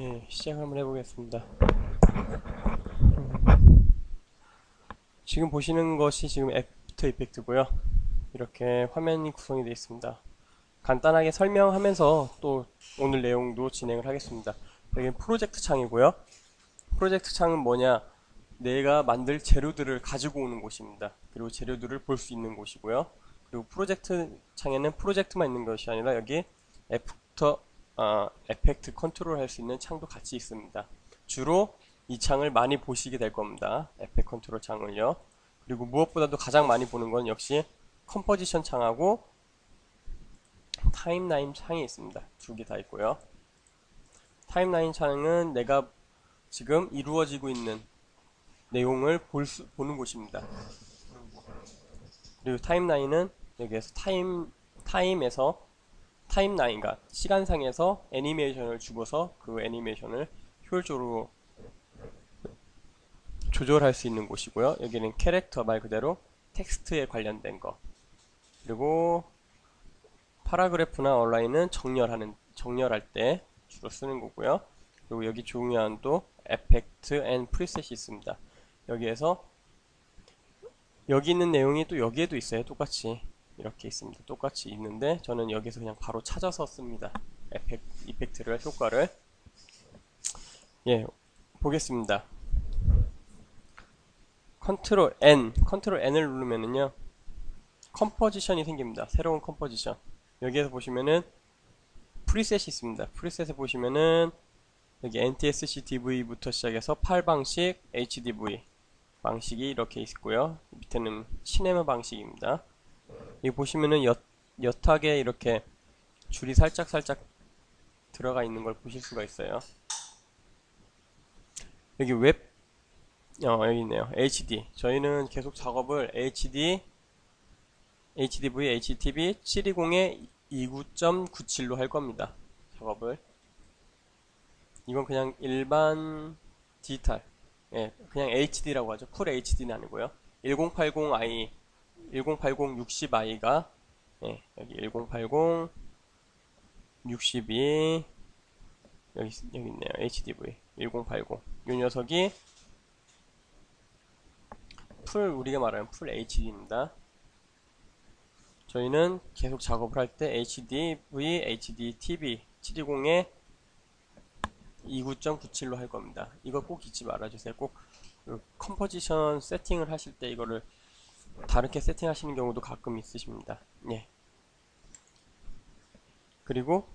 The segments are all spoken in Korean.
예, 시작 한번 해보겠습니다. 지금 보시는 것이 지금 애프터 이펙트고요. 이렇게 화면이 구성이 되어 있습니다. 간단하게 설명하면서 또 오늘 내용도 진행을 하겠습니다. 여기는 프로젝트 창이고요. 프로젝트 창은 뭐냐? 내가 만들 재료들을 가지고 오는 곳입니다. 그리고 재료들을 볼 수 있는 곳이고요. 그리고 프로젝트 창에는 프로젝트만 있는 것이 아니라 여기 애프터 에펙트 컨트롤 할 수 있는 창도 같이 있습니다. 주로 이 창을 많이 보시게 될 겁니다. 에펙트 컨트롤 창을요. 그리고 무엇보다도 가장 많이 보는 건 역시 컴포지션 창하고 타임라인 창이 있습니다. 두 개 다 있고요. 타임라인 창은 내가 지금 이루어지고 있는 내용을 보는 곳입니다. 그리고 타임라인은 여기에서 타임에서 타임라인과 시간상에서 애니메이션을 주고서 그 애니메이션을 효율적으로 조절할 수 있는 곳이고요. 여기는 캐릭터 말 그대로 텍스트에 관련된 거. 그리고 파라그래프나 얼라인은 정렬할 때 주로 쓰는 거고요. 그리고 여기 중요한 또 에펙트 앤 프리셋이 있습니다. 여기에서 여기 있는 내용이 또 여기에도 있어요. 똑같이 이렇게 있습니다. 똑같이 있는데 저는 여기서 그냥 바로 찾아서 씁니다. 이펙트를 효과를. 예, 보겠습니다. 컨트롤 N을 누르면은요 컴포지션이 생깁니다. 새로운 컴포지션. 여기에서 보시면은 프리셋이 있습니다. 프리셋에 보시면은 여기 NTSC-DV부터 시작해서 8방식 HDV 방식이 이렇게 있고요. 밑에는 시네마 방식입니다. 여기 보시면은 옅하게 이렇게 줄이 살짝 들어가 있는 걸 보실 수가 있어요. 여기 여기 있네요. HD. 저희는 계속 작업을 HDV, HTB 720에 29.97로 할 겁니다. 작업을. 이건 그냥 일반 디지털. 예, 그냥 HD라고 하죠. 풀 HD는 아니고요. 1080i, 60i가 예, 여기 1080, 62 여기 있네요. HDV 1080. 이 녀석이 우리가 말하는 풀 HD입니다. 저희는 계속 작업을 할 때 HDV, HDTV 720에 29.97로 할 겁니다. 이거 꼭 잊지 말아주세요. 꼭 컴포지션 세팅을 하실 때 이거를 다르게 세팅하시는 경우도 가끔 있으십니다. 예. 그리고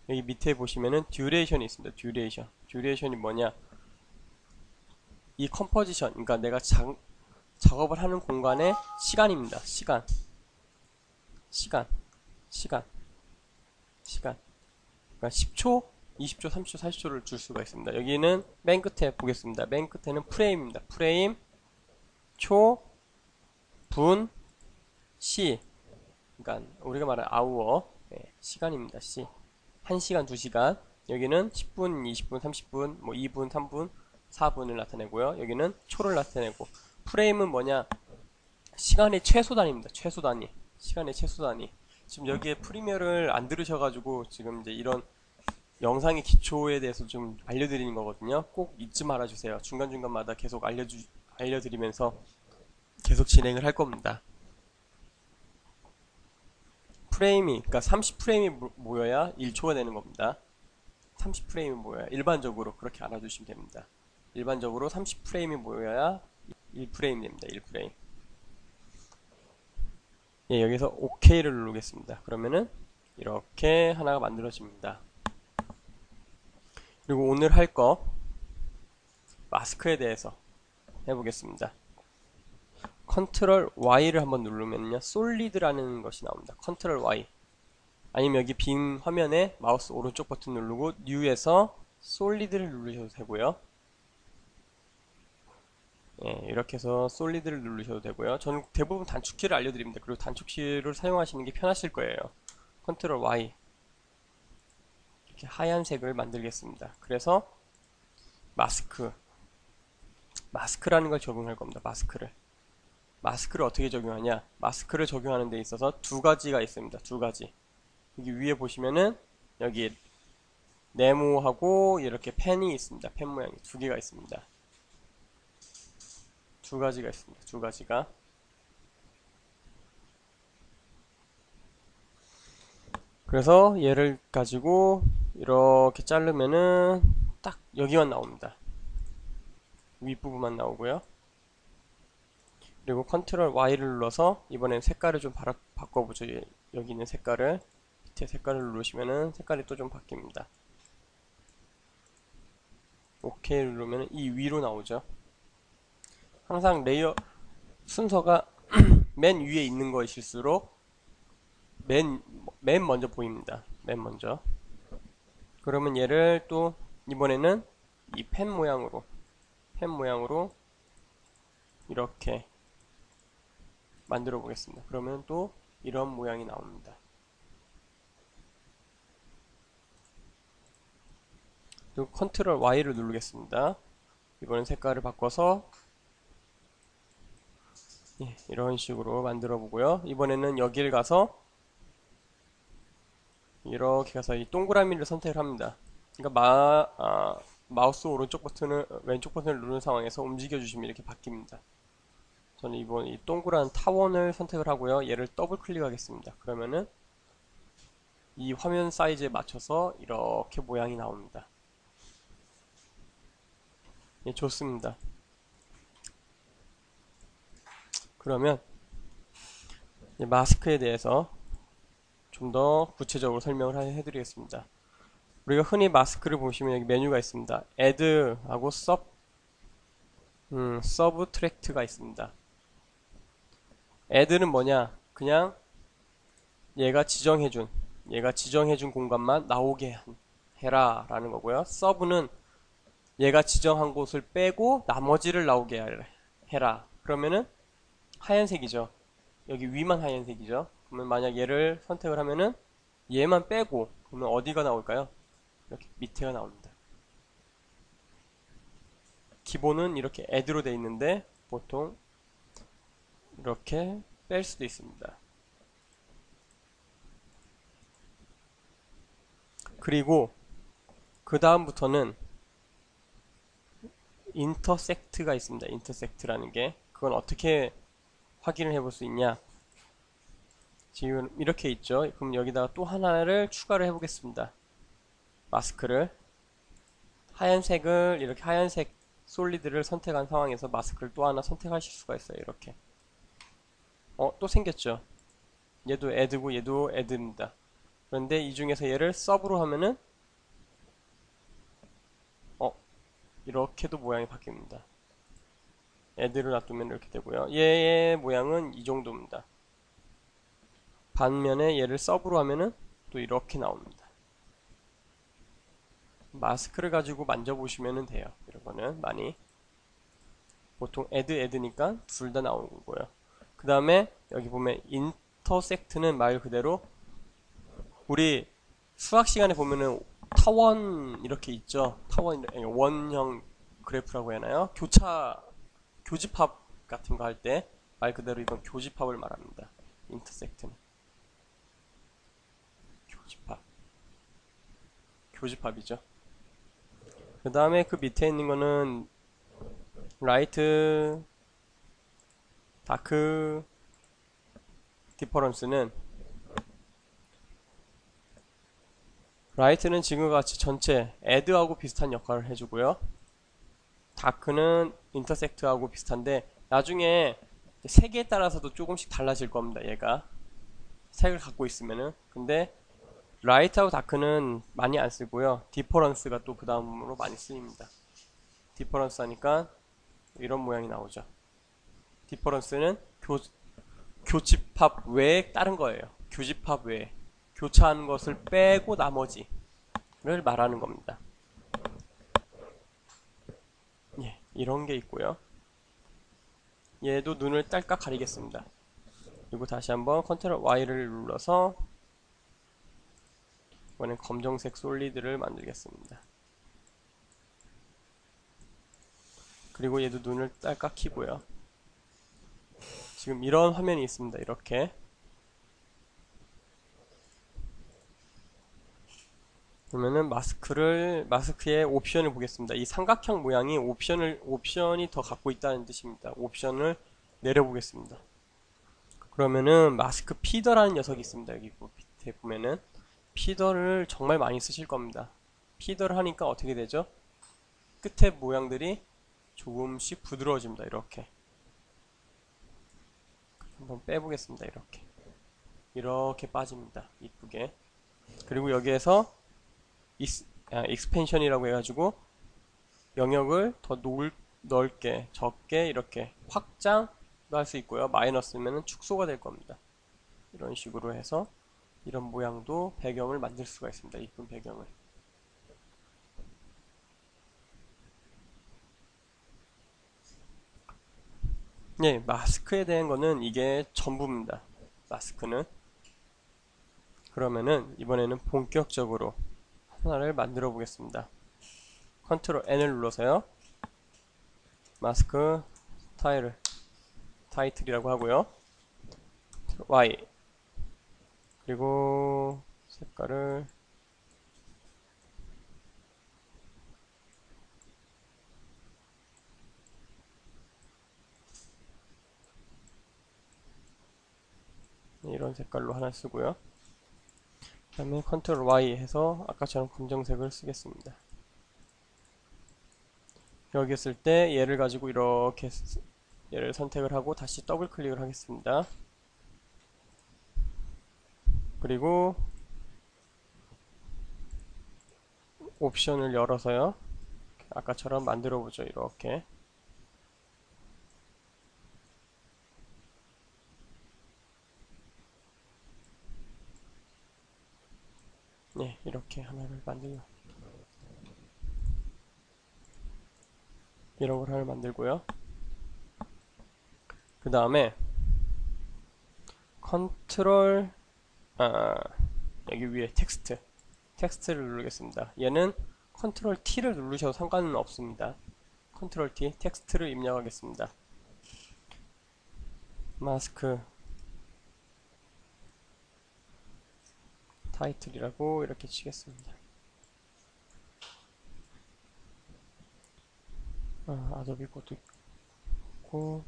여기 밑에 보시면은 듀레이션이 있습니다. 듀레이션이 뭐냐? 이 컴포지션, 그러니까 내가 작업을 하는 공간의 시간입니다. 시간. 그러니까 10초, 20초, 30초, 40초를 줄 수가 있습니다. 여기는 맨 끝에 보겠습니다. 맨 끝에는 프레임입니다. 프레임, 초, 분, 시. 그러니까 우리가 말하는 아우어, 네, 시간입니다. 시. 1시간, 2시간. 여기는 10분, 20분, 30분, 뭐 2분, 3분, 4분을 나타내고요. 여기는 초를 나타내고. 프레임은 뭐냐? 시간의 최소 단위입니다. 최소 단위. 시간의 최소 단위. 지금 여기에 프리미어를 안 들으셔가지고 지금 이제 이런 영상의 기초에 대해서 좀 알려드리는 거거든요. 꼭 잊지 말아주세요. 중간중간마다 계속 알려드리면서 계속 진행을 할 겁니다. 그러니까 30프레임이 모여야 1초가 되는 겁니다. 30프레임이 모여야 일반적으로 그렇게 알아두시면 됩니다. 일반적으로 30프레임이 모여야 1프레임 됩니다. 1프레임. 예, 여기서 OK를 누르겠습니다. 그러면은 이렇게 하나가 만들어집니다. 그리고 오늘 할 거 마스크에 대해서 해보겠습니다. 컨트롤 Y를 한번 누르면요 솔리드라는 것이 나옵니다. 컨트롤 Y 아니면 여기 빈 화면에 마우스 오른쪽 버튼 누르고 New에서 솔리드를 누르셔도 되고요. 예, 이렇게 해서 솔리드를 누르셔도 되고요. 저는 대부분 단축키를 알려드립니다. 그리고 단축키를 사용하시는 게 편하실 거예요. 컨트롤 Y 이렇게 하얀색을 만들겠습니다. 그래서 마스크라는 걸 적용할 겁니다. 마스크를 어떻게 적용하냐? 마스크를 적용하는 데 있어서 두 가지가 있습니다. 두 가지. 여기 위에 보시면은 여기 네모하고 이렇게 펜이 있습니다. 펜 모양이 두 개가 있습니다. 두 가지가 있습니다. 두 가지가. 그래서 얘를 가지고 이렇게 자르면은 딱 여기만 나옵니다. 윗부분만 나오고요. 그리고 컨트롤 Y를 눌러서 이번엔 색깔을 좀 바꿔보죠. 여기 있는 색깔을, 밑에 색깔을 누르시면은 색깔이 또 좀 바뀝니다. OK 누르면 이 위로 나오죠. 항상 레이어 순서가 맨 위에 있는 것일수록 맨 먼저 보입니다. 맨 먼저. 그러면 얘를 또 이번에는 이 펜 모양으로 이렇게 만들어 보겠습니다. 그러면 또 이런 모양이 나옵니다. 그리고 컨트롤 Y를 누르겠습니다. 이번엔 색깔을 바꿔서 이런 식으로 만들어 보고요. 이번에는 여길 가서 이렇게 가서 이 동그라미를 선택을 합니다. 그러니까 마우스 왼쪽 버튼을 누르는 상황에서 움직여 주시면 이렇게 바뀝니다. 저는 이번 이 동그란 타원을 선택을 하고요. 얘를 더블 클릭하겠습니다. 그러면은 이 화면 사이즈에 맞춰서 이렇게 모양이 나옵니다. 예, 좋습니다. 그러면 마스크에 대해서 좀 더 구체적으로 설명을 해드리겠습니다. 우리가 흔히 마스크를 보시면 여기 메뉴가 있습니다. Add하고 Subtract가 있습니다. Add는 뭐냐? 그냥 얘가 지정해준 공간만 나오게 해라 라는 거고요. Sub는 얘가 지정한 곳을 빼고 나머지를 나오게 해라. 그러면은 하얀색이죠. 여기 위만 하얀색이죠. 그러면 만약 얘를 선택을 하면은 얘만 빼고 그러면 어디가 나올까요? 이렇게 밑에가 나옵니다. 기본은 이렇게 add로 되어 있는데 보통 이렇게 뺄 수도 있습니다. 그리고 그 다음부터는 intersect가 있습니다. intersect라는 게 그건 어떻게 확인을 해볼 수 있냐? 지금 이렇게 있죠. 그럼 여기다가 또 하나를 추가를 해보겠습니다. 마스크를 이렇게 하얀색 솔리드를 선택한 상황에서 마스크를 또 하나 선택하실 수가 있어요. 이렇게 또 생겼죠. 얘도 add고 얘도 add입니다. 그런데 이 중에서 얘를 sub로 하면은 이렇게도 모양이 바뀝니다. add를 놔두면 이렇게 되고요. 얘의 모양은 이 정도입니다. 반면에 얘를 sub로 하면은 또 이렇게 나옵니다. 마스크를 가지고 만져보시면 돼요. 이런 거는 많이 보통 add니까 둘 다 나오는 거고요. 그 다음에 여기 보면 intersect는 말 그대로 우리 수학 시간에 보면은 타원 이렇게 있죠. 타원 원형 그래프라고 해야 하나요? 교집합 같은 거 할 때 말 그대로 이건 교집합을 말합니다. intersect는 교집합이죠. 그 다음에 그 밑에 있는 거는 라이트, 다크 디퍼런스는 라이트는 지금과 같이 전체 add하고 비슷한 역할을 해주고요. 다크는 intersect하고 비슷한데 나중에 색에 따라서도 조금씩 달라질 겁니다. 얘가 색을 갖고 있으면은 근데 라이트하고 다크는 많이 안 쓰고요. 디퍼런스가 또 그 다음으로 많이 쓰입니다. 디퍼런스 하니까 이런 모양이 나오죠. 디퍼런스는 교집합 외에 다른 거예요. 교집합 외에 교차하는 것을 빼고 나머지를 말하는 겁니다. 예, 이런 게 있고요. 얘도 눈을 딸깍 가리겠습니다. 그리고 다시 한번 컨트롤 Y를 눌러서 이번엔 검정색 솔리드를 만들겠습니다. 그리고 얘도 눈을 딸깍 키고요. 지금 이런 화면이 있습니다. 이렇게 그러면은 마스크의 옵션을 보겠습니다. 이 삼각형 모양이 옵션이 더 갖고 있다는 뜻입니다. 옵션을 내려보겠습니다. 그러면은 마스크 피더라는 녀석이 있습니다. 여기 밑에 보면은 피더를 정말 많이 쓰실 겁니다. 피더를 하니까 어떻게 되죠? 끝에 모양들이 조금씩 부드러워집니다. 이렇게 한번 빼보겠습니다. 이렇게 빠집니다. 이쁘게. 그리고 여기에서 익스펜션이라고 해가지고 영역을 더 넓게, 적게 이렇게 확장도 할 수 있고요. 마이너스면은 축소가 될 겁니다. 이런 식으로 해서 이런 모양도 배경을 만들 수가 있습니다. 이쁜 배경을. 네, 마스크에 대한 거는 이게 전부입니다. 마스크는. 그러면은 이번에는 본격적으로 하나를 만들어 보겠습니다. 컨트롤 N을 눌러서요. 마스크 타이틀이라고 하고요. Y 그리고 색깔을 이런 색깔로 하나 쓰고요. 그 다음에 컨트롤 Y 해서 아까처럼 검정색을 쓰겠습니다. 여기 있을 때 얘를 가지고 이렇게 얘를 선택을 하고 다시 더블 클릭을 하겠습니다. 그리고 옵션을 열어서요. 아까처럼 만들어 보죠. 이렇게. 네, 이렇게 하나를 만들고 이런 걸 하나 만들고요. 그 다음에 컨트롤 여기 위에 텍스트를 누르겠습니다. 얘는 컨트롤 T를 누르셔도 상관은 없습니다. 컨트롤 T 텍스트를 입력하겠습니다. 마스크 타이틀이라고 이렇게 치겠습니다. 아도비 것도 있고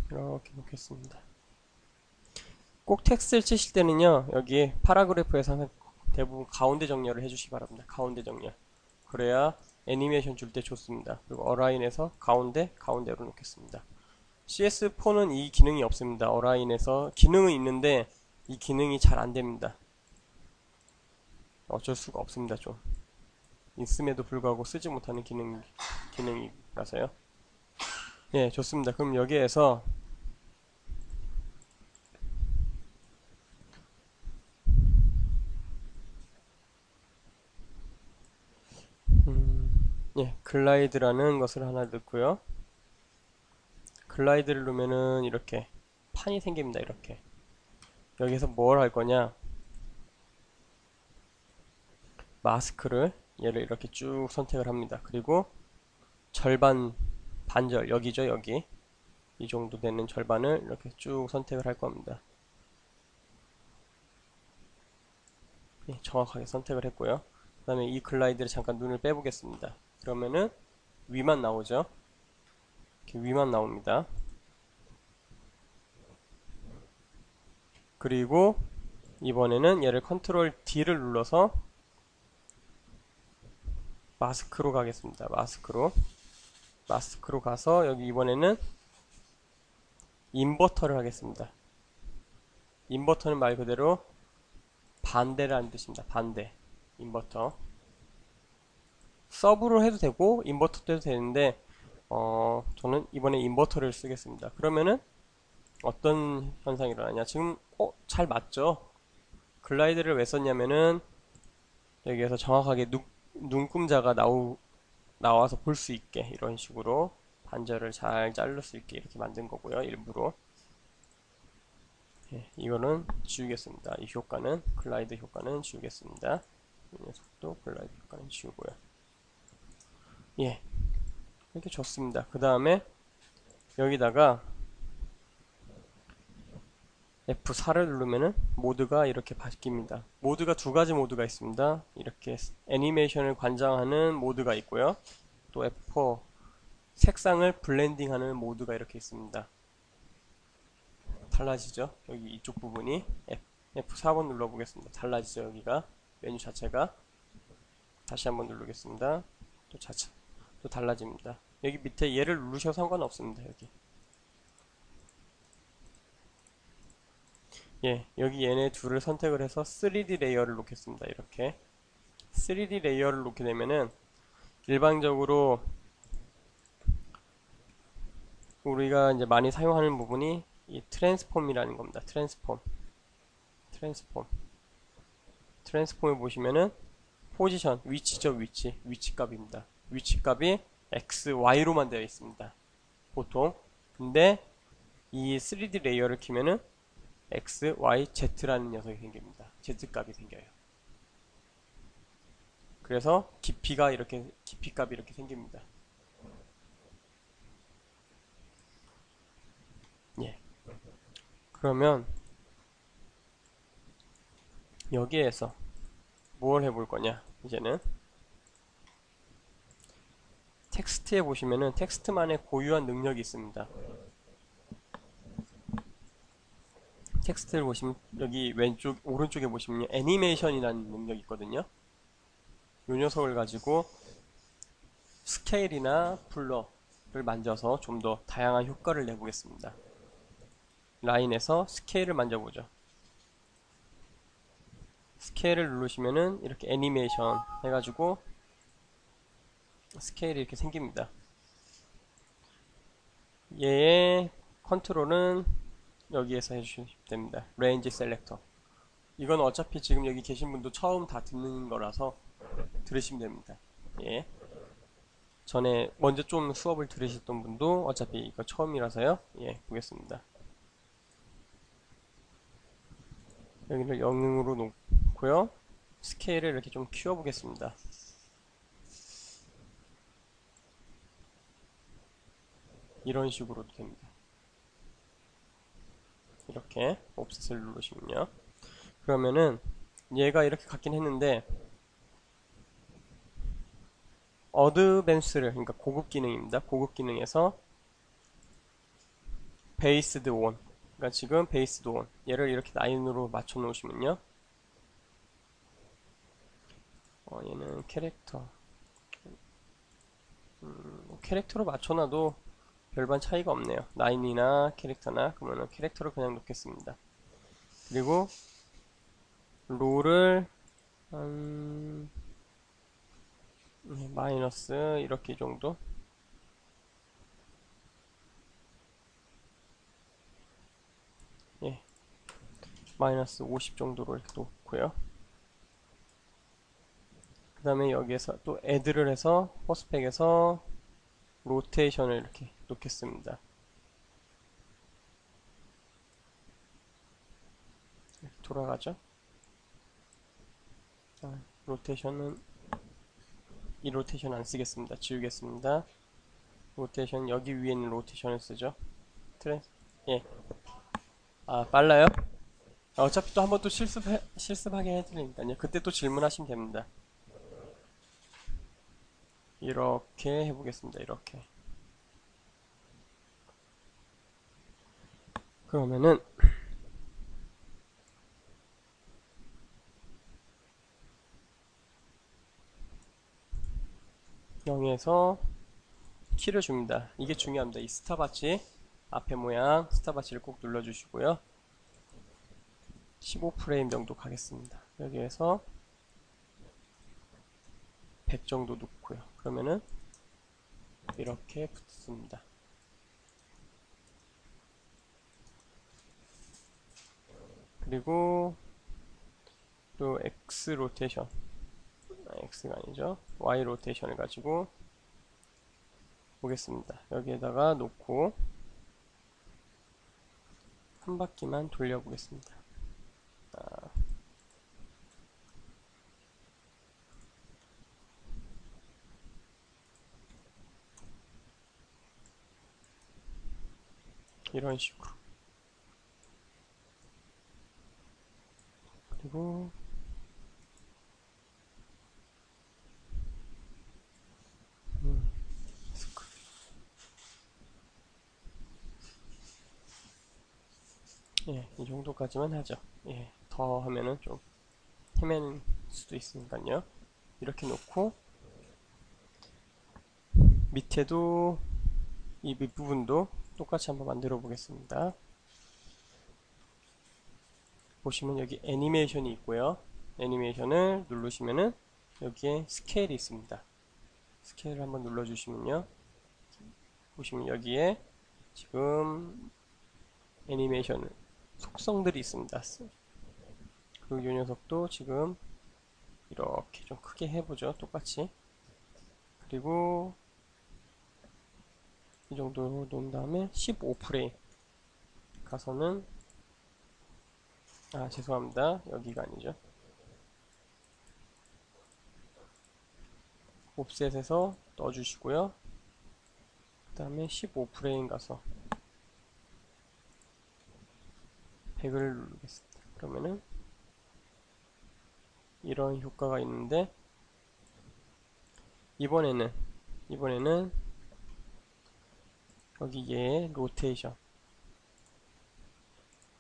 이렇게 놓겠습니다. 꼭 텍스트를 치실 때는요, 여기 파라그래프에서 대부분 가운데 정렬을 해주시기 바랍니다. 가운데 정렬. 그래야 애니메이션 줄 때 좋습니다. 그리고 어라인에서 가운데로 놓겠습니다. CS4는 이 기능이 없습니다. 어라인에서 기능은 있는데 이 기능이 잘 안됩니다. 어쩔 수가 없습니다. 좀 있음에도 불구하고 쓰지 못하는 기능이라서요. 예, 좋습니다. 그럼 여기에서 예, 글라이드라는 것을 하나 넣고요. 글라이드를 넣으면은 이렇게 판이 생깁니다. 이렇게. 여기서 뭘 할 거냐? 마스크를 얘를 이렇게 쭉 선택을 합니다. 그리고 반절 여기죠. 여기 이 정도 되는 절반을 이렇게 쭉 선택을 할 겁니다. 예, 정확하게 선택을 했고요. 그 다음에 이 글라이드를 잠깐 눈을 빼보겠습니다. 그러면은 위만 나오죠. 이렇게 위만 나옵니다. 그리고 이번에는 얘를 컨트롤 D를 눌러서 마스크로 가겠습니다. 마스크로 가서 여기 이번에는 인버터를 하겠습니다. 인버터는 말 그대로 반대라는 뜻입니다. 반대. 인버터. 서브로 해도 되고 인버터도 해도 되는데 저는 이번에 인버터를 쓰겠습니다. 그러면은 어떤 현상이 일어나냐? 지금 잘 맞죠? 글라이드를 왜 썼냐면은 여기에서 정확하게 눈금자가 나와서 볼 수 있게 이런 식으로 반절을 잘 자를 수 있게 이렇게 만든 거고요. 일부러. 예, 이거는 지우겠습니다. 이 효과는 글라이드 효과는 지우겠습니다. 이 녀석도 글라이드 효과는 지우고요. 예, 이렇게 좋습니다. 그 다음에 여기다가 F4를 누르면은 모드가 이렇게 바뀝니다. 모드가 두 가지 모드가 있습니다. 이렇게 애니메이션을 관장하는 모드가 있고요. 또 F4 색상을 블렌딩하는 모드가 이렇게 있습니다. 달라지죠? 여기 이쪽 부분이 F4번 눌러보겠습니다. 달라지죠? 여기가 메뉴 자체가. 다시 한번 누르겠습니다. 또 달라집니다. 여기 밑에 얘를 누르셔도 상관없습니다. 여기 얘네 둘을 선택을 해서 3D 레이어를 놓겠습니다. 이렇게 3D 레이어를 놓게 되면은 일반적으로 우리가 이제 많이 사용하는 부분이 이 트랜스폼이라는 겁니다. 트랜스폼을 보시면은 포지션, 위치죠. 위치 값입니다. 위치 값이 X, Y로만 되어 있습니다. 보통. 근데 이 3D 레이어를 키면은 X, Y, Z라는 녀석이 생깁니다. Z 값이 생겨요. 그래서 깊이 값이 이렇게 생깁니다. 예. 그러면 여기에서 뭘 해볼 거냐? 이제는 텍스트에 보시면은 텍스트만의 고유한 능력이 있습니다. 텍스트를 보시면 여기 오른쪽에 보시면 애니메이션이라는 능력이 있거든요. 이 녀석을 가지고 스케일이나 블러를 만져서 좀 더 다양한 효과를 내보겠습니다. 라인에서 스케일을 만져보죠. 스케일을 누르시면은 이렇게 애니메이션 해가지고 스케일이 이렇게 생깁니다. 얘의 컨트롤은 여기에서 해주시면 됩니다. 레인지 셀렉터. 이건 어차피 지금 여기 계신 분도 처음 다 듣는 거라서 들으시면 됩니다. 예. 전에 먼저 좀 수업을 들으셨던 분도 어차피 이거 처음이라서요. 예, 보겠습니다. 여기를 0으로 놓고요. 스케일을 이렇게 좀 키워보겠습니다. 이런 식으로도 됩니다. 이렇게 옵셋을 누르시면요. 그러면은 얘가 이렇게 같긴 했는데 어드밴스를, 그러니까 고급 기능입니다. 고급 기능에서 베이스드 온, 그러니까 지금 베이스드 온 얘를 이렇게 라인으로 맞춰 놓으시면요. 얘는 캐릭터로 맞춰놔도 별반 차이가 없네요. 라인이나 캐릭터나. 그러면 캐릭터를 그냥 놓겠습니다. 그리고 롤을 마이너스 이렇게 정도. 예, 마이너스 50 정도로 이렇게 놓고요. 그 다음에 여기에서 또 애드를 해서 호스펙에서 로테이션을 이렇게 놓겠습니다. 이렇게 돌아가죠. 로테이션은 이 로테이션 안 쓰겠습니다. 지우겠습니다. 로테이션 여기 위에 있는 로테이션을 쓰죠. 예. 빨라요? 어차피 또 한번 또 실습하게 해드리니까요. 그때 또 질문하시면 됩니다. 이렇게 해보겠습니다. 이렇게. 그러면은 0에서 키를 줍니다. 이게 중요합니다. 이 스타바치 앞에 모양 스타바치를 꼭 눌러주시고요. 15프레임 정도 가겠습니다. 여기에서 100 정도 놓고요. 그러면은 이렇게 붙습니다. 그리고 또 X 로테이션, X가 아니죠. Y 로테이션을 가지고 보겠습니다. 여기에다가 놓고 한 바퀴만 돌려보겠습니다. 아, 이런 식으로. 그리고 예, 이 정도까지만 하죠. 예, 더 하면은 좀 헤매는 수도 있으니까요. 이렇게 놓고 밑에도 이 밑부분도 똑같이 한번 만들어 보겠습니다. 보시면 여기 애니메이션이 있고요. 애니메이션을 누르시면은 여기에 스케일이 있습니다. 스케일을 한번 눌러주시면요. 보시면 여기에 지금 애니메이션 속성들이 있습니다. 그리고 이 녀석도 지금 이렇게 좀 크게 해보죠. 똑같이. 그리고 이 정도 놓은 다음에 15프레임 가서는 죄송합니다. 여기가 아니죠. 옵셋에서 넣어주시고요. 그 다음에 15프레임 가서 100을 누르겠습니다. 그러면은 이런 효과가 있는데 이번에는 여기 얘의 로테이션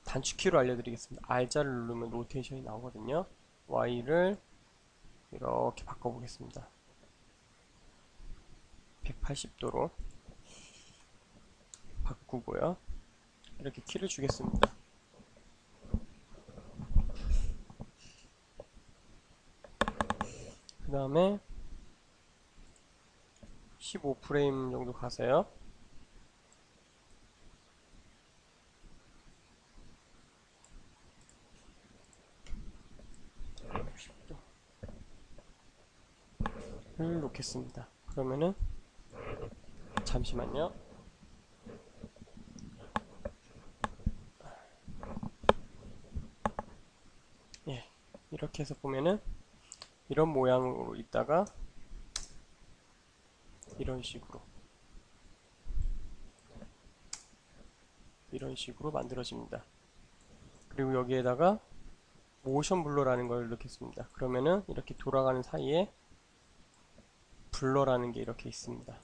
단축키로 알려드리겠습니다. R자를 누르면 로테이션이 나오거든요. Y를 이렇게 바꿔보겠습니다. 180도로 바꾸고요. 이렇게 키를 주겠습니다. 그 다음에 15프레임 정도 가세요. 를 놓겠습니다. 그러면은 잠시만요. 예, 이렇게 해서 보면은 이런 모양으로 있다가 이런 식으로 만들어집니다. 그리고 여기에다가 모션 블러라는 걸 넣겠습니다. 그러면은 이렇게 돌아가는 사이에 블러라는 게 이렇게 있습니다.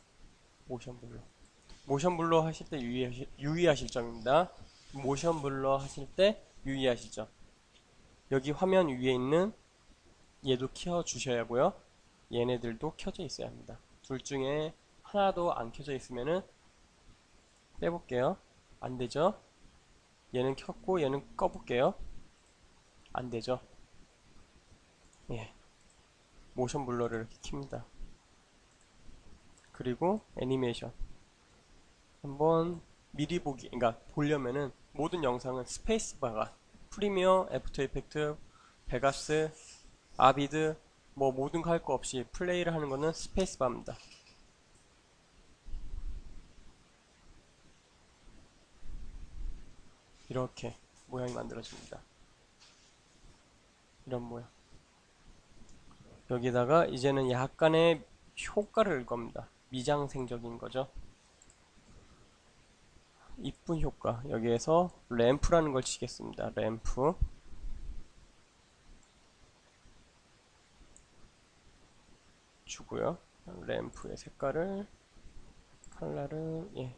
모션 블러 하실 때 유의하실 점입니다. 모션 블러 하실 때 유의하실 점. 여기 화면 위에 있는 얘도 켜 주셔야 하고요. 얘네들도 켜져 있어야 합니다. 둘 중에 하나도 안 켜져 있으면은 빼볼게요. 안 되죠? 얘는 켰고 얘는 꺼볼게요. 안 되죠? 예. 모션 블러를 이렇게 킵니다. 그리고 애니메이션. 한번 미리 보기, 그러니까 보려면은 모든 영상은 스페이스바가 프리미어, 애프터 이펙트, 베가스, 아비드 뭐 모든 거 할 거 없이 플레이를 하는 거는 스페이스바입니다. 이렇게 모양이 만들어집니다. 이런 모양. 여기다가 이제는 약간의 효과를 넣을 겁니다. 미장생적인 거죠. 이쁜 효과. 여기에서 램프라는 걸 치겠습니다. 램프. 주고요. 램프의 색깔을 컬러를 예.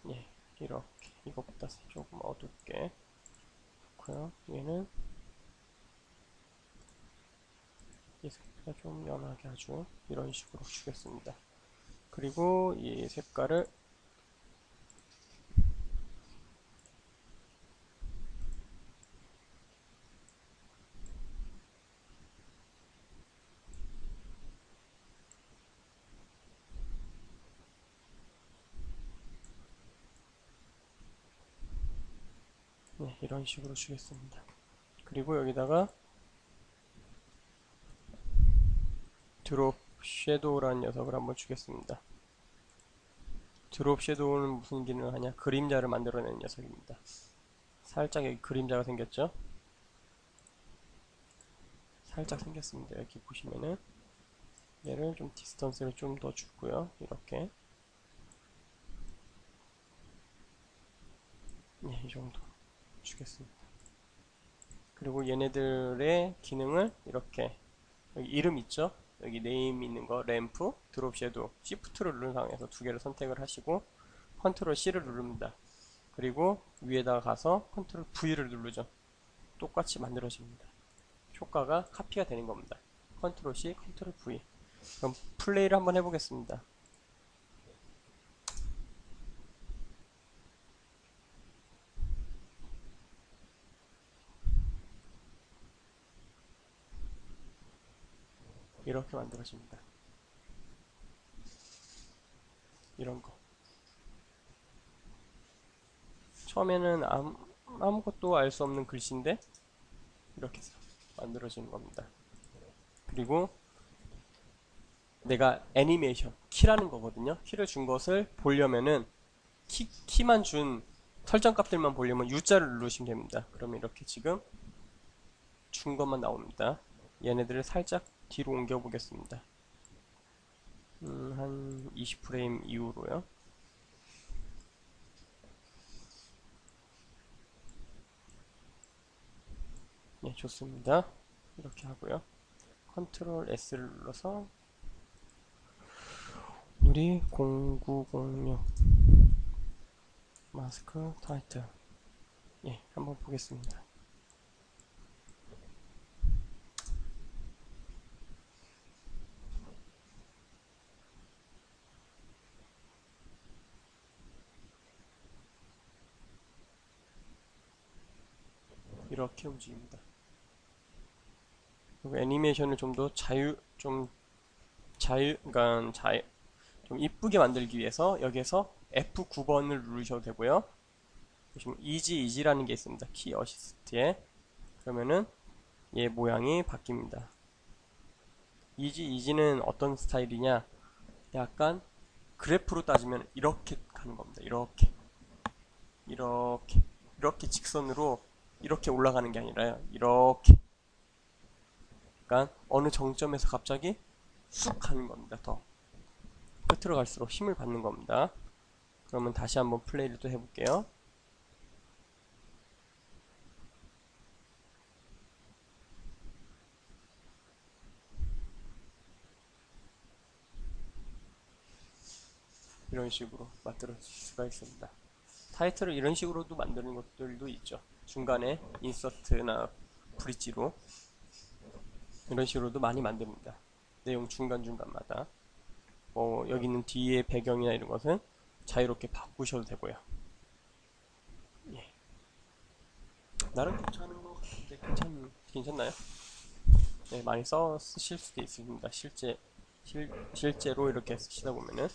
예. 이렇게 이것보다 조금 어둡게 좋고요. 얘는 이 색깔 좀 연하게 아주 이런 식으로 주겠습니다. 그리고 이 색깔을 네, 이런 식으로 주겠습니다. 그리고 여기다가 드롭 섀도우라는 녀석을 한번 주겠습니다. 드롭 섀도우는 무슨 기능을 하냐? 그림자를 만들어내는 녀석입니다. 살짝 여기 그림자가 생겼죠? 살짝 생겼습니다. 여기 보시면은 얘를 좀 디스턴스를 좀 더 주고요. 이렇게 이 정도 주겠습니다. 그리고 얘네들의 기능을 이렇게 여기 이름 있죠? 여기 네임 있는 거 램프, 드롭 섀도우, Shift를 누른 상황에서 두 개를 선택을 하시고 컨트롤 C를 누릅니다. 그리고 위에다가 가서 컨트롤 V를 누르죠. 똑같이 만들어집니다. 효과가 카피가 되는 겁니다. 컨트롤 C, 컨트롤 V. 그럼 플레이를 한번 해보겠습니다. 이렇게 만들어집니다. 이런 거. 처음에는 아무것도 알 수 없는 글씨인데 이렇게 만들어지는 겁니다. 그리고 내가 애니메이션, 키라는 거거든요. 키를 준 것을 보려면은 키만 준 설정 값들만 보려면 U자를 누르시면 됩니다. 그러면 이렇게 지금 준 것만 나옵니다. 얘네들을 살짝 뒤로 옮겨 보겠습니다. 한 20프레임 이후로요. 네, 좋습니다. 이렇게 하고요. 컨트롤 S를 눌러서 우리 0906 마스크 타이틀 예, 한번 보겠습니다. 이렇게 움직입니다. 그리고 애니메이션을 좀 더 그러니까 좀 이쁘게 만들기 위해서 여기에서 F9번을 누르셔도 되고요. 보시면 이지라는 게 있습니다. 키 어시스트에. 그러면은 얘 모양이 바뀝니다. 이지는 어떤 스타일이냐? 약간 그래프로 따지면 이렇게 가는 겁니다. 이렇게 직선으로 이렇게 올라가는 게 아니라요. 이렇게. 그러니까 어느 정점에서 갑자기 쑥 가는 겁니다. 더 끝으로 갈수록 힘을 받는 겁니다. 그러면 다시 한번 플레이를 또 해볼게요. 이런 식으로 만들 수가 있습니다. 타이틀을 이런 식으로도 만드는 것들도 있죠. 중간에 인서트나 브릿지로 이런 식으로도 많이 만듭니다. 내용 중간중간마다 여기 있는 뒤에 배경이나 이런 것은 자유롭게 바꾸셔도 되고요. 예. 나름 괜찮은 것 같은데 괜찮나요? 네, 많이 쓰실 수도 있습니다. 실제로 이렇게 쓰시다 보면은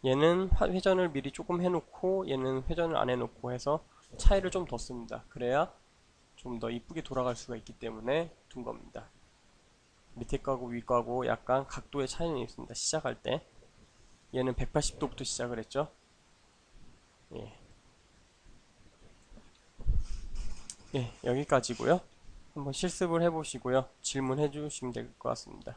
얘는 회전을 미리 조금 해놓고 얘는 회전을 안 해놓고 해서 차이를 좀 뒀습니다. 그래야 좀 더 이쁘게 돌아갈 수가 있기 때문에 둔 겁니다. 밑에 거하고 위 거하고 약간 각도의 차이는 있습니다. 시작할 때 얘는 180도부터 시작을 했죠. 예. 예, 여기까지고요. 한번 실습을 해보시고요. 질문해 주시면 될 것 같습니다.